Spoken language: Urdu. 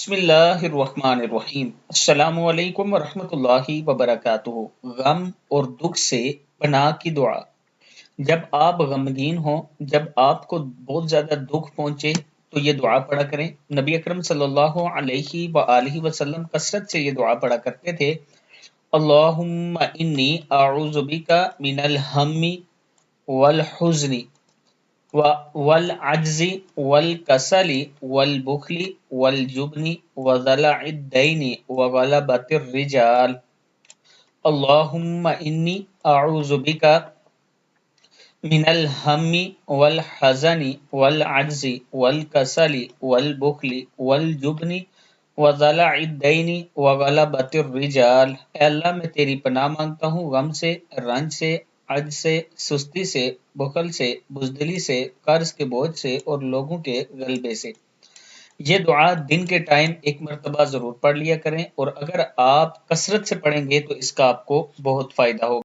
بسم اللہ الرحمن الرحیم۔ السلام علیکم ورحمۃ اللہ وبرکاتہ۔ غم اور دکھ سے پناہ کی دعا۔ جب آپ غمگین ہوں، جب آپ کو بہت زیادہ دکھ پہنچے تو یہ دعا پڑھا کریں۔ نبی اکرم صلی اللہ علیہ وآلہ وسلم کثرت سے یہ دعا پڑھا کرتے تھے۔ اللہم انی اعوذ بک من الہم والحزن والعجز والکسل والبخل والجبن وضلع الدین وغلبۃ الرجال۔ اللہم انی اعوذ بک من الہم والحزن والعجز والکسل والبخل والجبن وضلع الدین وغلبۃ الرجال۔ اے اللہ، میں تیری پناہ مانگتا ہوں غم سے، رنج سے، عجز سے، سستی سے، بخل سے، بزدلی سے، قرض کے بوجھ سے اور لوگوں کے غلبے سے۔ یہ دعا دن کے ٹائم ایک مرتبہ ضرور پڑھ لیا کریں، اور اگر آپ کثرت سے پڑھیں گے تو اس کا آپ کو بہت فائدہ ہوگا۔